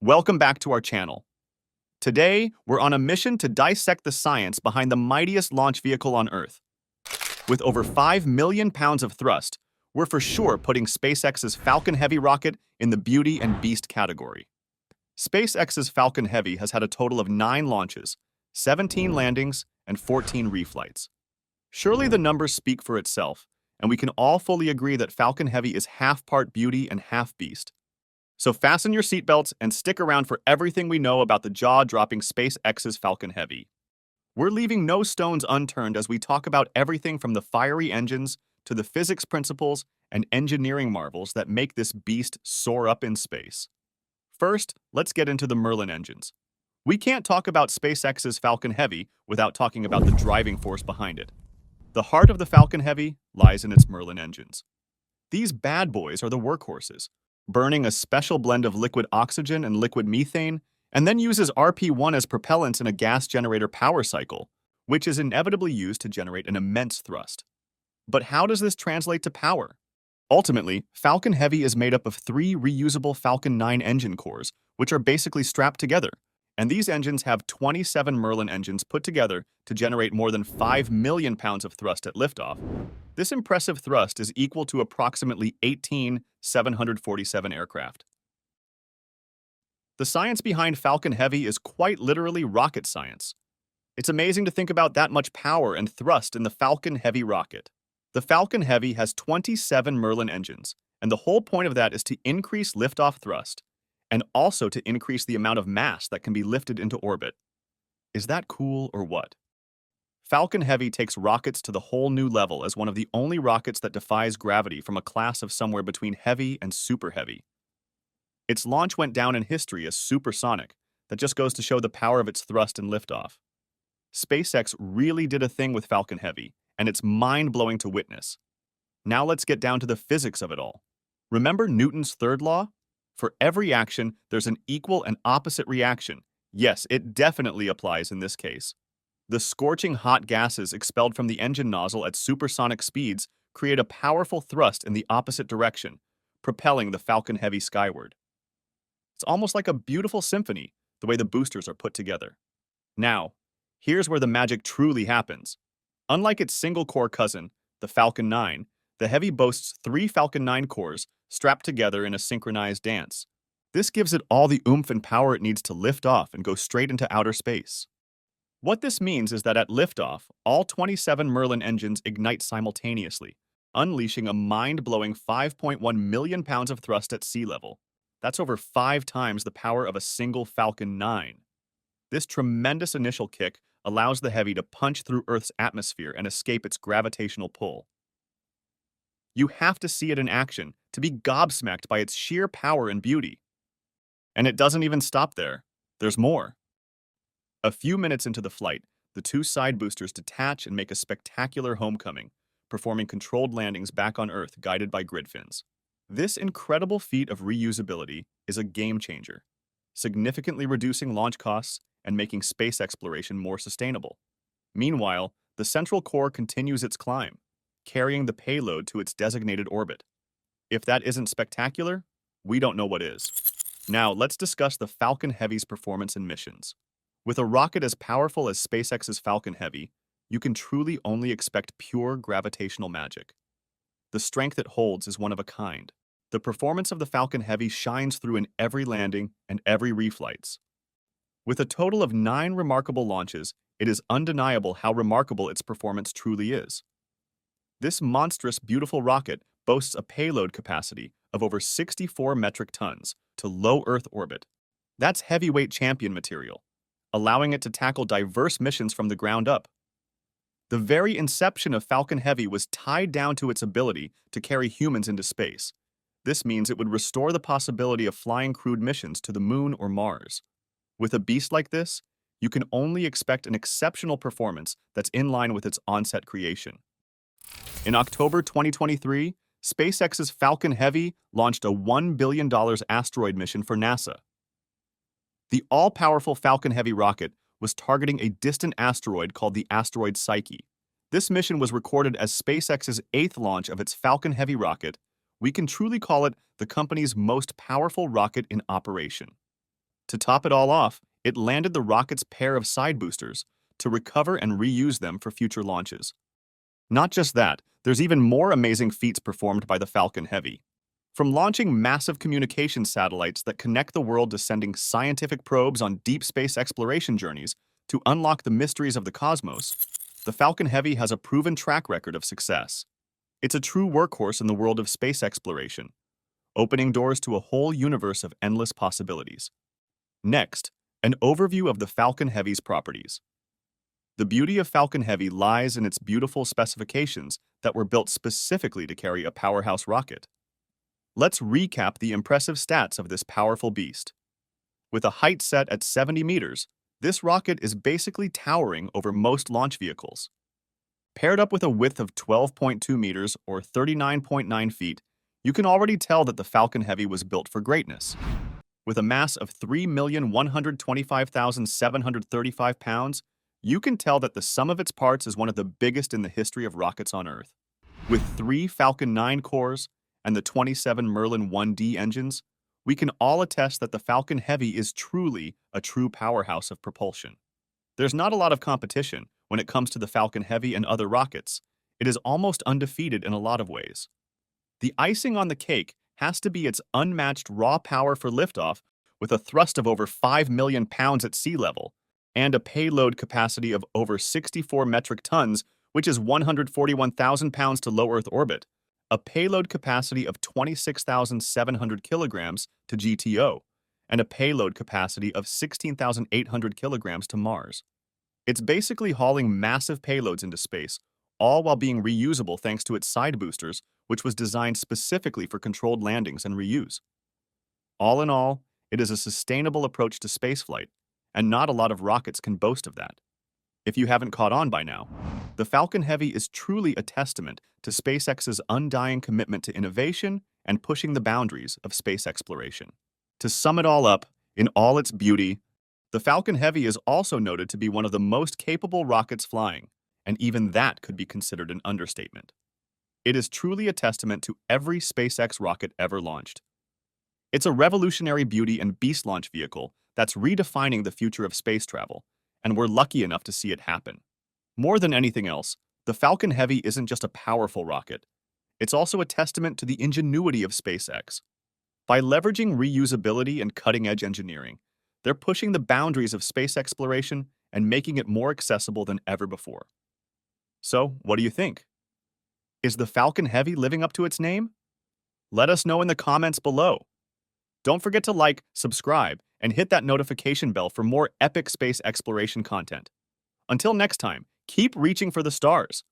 Welcome back to our channel. Today, we're on a mission to dissect the science behind the mightiest launch vehicle on Earth. With over 5 million pounds of thrust, we're for sure putting SpaceX's Falcon Heavy rocket in the beauty and beast category. SpaceX's Falcon Heavy has had a total of 9 launches, 17 landings, and 14 reflights. Surely the numbers speak for itself, and we can all fully agree that Falcon Heavy is half part beauty and half beast. So fasten your seatbelts and stick around for everything we know about the jaw-dropping SpaceX's Falcon Heavy. We're leaving no stones unturned as we talk about everything from the fiery engines to the physics principles and engineering marvels that make this beast soar up in space. First, let's get into the Merlin engines. We can't talk about SpaceX's Falcon Heavy without talking about the driving force behind it. The heart of the Falcon Heavy lies in its Merlin engines. These bad boys are the workhorses, burning a special blend of liquid oxygen and liquid methane, and then uses RP-1 as propellants in a gas generator power cycle, which is inevitably used to generate an immense thrust. But how does this translate to power? Ultimately, Falcon Heavy is made up of 3 reusable Falcon 9 engine cores, which are basically strapped together, and these engines have 27 Merlin engines put together to generate more than 5 million pounds of thrust at liftoff. This impressive thrust is equal to approximately 18,747 aircraft. The science behind Falcon Heavy is quite literally rocket science. It's amazing to think about that much power and thrust in the Falcon Heavy rocket. The Falcon Heavy has 27 Merlin engines, and the whole point of that is to increase liftoff thrust, and also to increase the amount of mass that can be lifted into orbit. Is that cool or what? Falcon Heavy takes rockets to the whole new level as one of the only rockets that defies gravity from a class of somewhere between heavy and super heavy. Its launch went down in history as supersonic. That just goes to show the power of its thrust and liftoff. SpaceX really did a thing with Falcon Heavy, and it's mind-blowing to witness. Now let's get down to the physics of it all. Remember Newton's third law? For every action, there's an equal and opposite reaction. Yes, it definitely applies in this case. The scorching hot gases expelled from the engine nozzle at supersonic speeds create a powerful thrust in the opposite direction, propelling the Falcon Heavy skyward. It's almost like a beautiful symphony, the way the boosters are put together. Now, here's where the magic truly happens. Unlike its single-core cousin, the Falcon 9, the Heavy boasts 3 Falcon 9 cores strapped together in a synchronized dance. This gives it all the oomph and power it needs to lift off and go straight into outer space. What this means is that at liftoff, all 27 Merlin engines ignite simultaneously, unleashing a mind-blowing 5.1 million pounds of thrust at sea level. That's over 5 times the power of a single Falcon 9. This tremendous initial kick allows the Heavy to punch through Earth's atmosphere and escape its gravitational pull. You have to see it in action to be gobsmacked by its sheer power and beauty. And it doesn't even stop there. There's more. A few minutes into the flight, the 2 side boosters detach and make a spectacular homecoming, performing controlled landings back on Earth guided by grid fins. This incredible feat of reusability is a game changer, significantly reducing launch costs and making space exploration more sustainable. Meanwhile, the central core continues its climb, carrying the payload to its designated orbit. If that isn't spectacular, we don't know what is. Now, let's discuss the Falcon Heavy's performance and missions. With a rocket as powerful as SpaceX's Falcon Heavy, you can truly only expect pure gravitational magic. The strength it holds is one of a kind. The performance of the Falcon Heavy shines through in every landing and every reflights. With a total of 9 remarkable launches, it is undeniable how remarkable its performance truly is. This monstrous, beautiful rocket boasts a payload capacity of over 64 metric tons to low Earth orbit. That's heavyweight champion material, allowing it to tackle diverse missions from the ground up. The very inception of Falcon Heavy was tied down to its ability to carry humans into space. This means it would restore the possibility of flying crewed missions to the Moon or Mars. With a beast like this, you can only expect an exceptional performance that's in line with its onset creation. In October 2023, SpaceX's Falcon Heavy launched a $1 billion asteroid mission for NASA. The all-powerful Falcon Heavy rocket was targeting a distant asteroid called the asteroid Psyche. This mission was recorded as SpaceX's 8th launch of its Falcon Heavy rocket. We can truly call it the company's most powerful rocket in operation. To top it all off, it landed the rocket's pair of side boosters to recover and reuse them for future launches. Not just that, there's even more amazing feats performed by the Falcon Heavy. From launching massive communication satellites that connect the world to sending scientific probes on deep space exploration journeys to unlock the mysteries of the cosmos, the Falcon Heavy has a proven track record of success. It's a true workhorse in the world of space exploration, opening doors to a whole universe of endless possibilities. Next, an overview of the Falcon Heavy's properties. The beauty of Falcon Heavy lies in its beautiful specifications that were built specifically to carry a powerhouse rocket. Let's recap the impressive stats of this powerful beast. With a height set at 70 meters, this rocket is basically towering over most launch vehicles. Paired up with a width of 12.2 meters or 39.9 feet, you can already tell that the Falcon Heavy was built for greatness. With a mass of 3,125,735 pounds, you can tell that the sum of its parts is one of the biggest in the history of rockets on Earth. With 3 Falcon 9 cores and the 27 Merlin 1D engines, we can all attest that the Falcon Heavy is truly a true powerhouse of propulsion. There's not a lot of competition when it comes to the Falcon Heavy and other rockets. It is almost undefeated in a lot of ways. The icing on the cake has to be its unmatched raw power for liftoff with a thrust of over 5 million pounds at sea level and a payload capacity of over 64 metric tons, which is 141,000 pounds to low Earth orbit, a payload capacity of 26,700 kilograms to GTO, and a payload capacity of 16,800 kilograms to Mars. It's basically hauling massive payloads into space, all while being reusable thanks to its side boosters, which was designed specifically for controlled landings and reuse. All in all, it is a sustainable approach to spaceflight, and not a lot of rockets can boast of that. If you haven't caught on by now, the Falcon Heavy is truly a testament to SpaceX's undying commitment to innovation and pushing the boundaries of space exploration. To sum it all up, in all its beauty, the Falcon Heavy is also noted to be one of the most capable rockets flying, and even that could be considered an understatement. It is truly a testament to every SpaceX rocket ever launched. It's a revolutionary beauty and beast launch vehicle that's redefining the future of space travel, and we're lucky enough to see it happen. More than anything else, the Falcon Heavy isn't just a powerful rocket. It's also a testament to the ingenuity of SpaceX. By leveraging reusability and cutting-edge engineering, they're pushing the boundaries of space exploration and making it more accessible than ever before. So, what do you think? Is the Falcon Heavy living up to its name? Let us know in the comments below. Don't forget to like, subscribe, and hit that notification bell for more epic space exploration content. Until next time, keep reaching for the stars.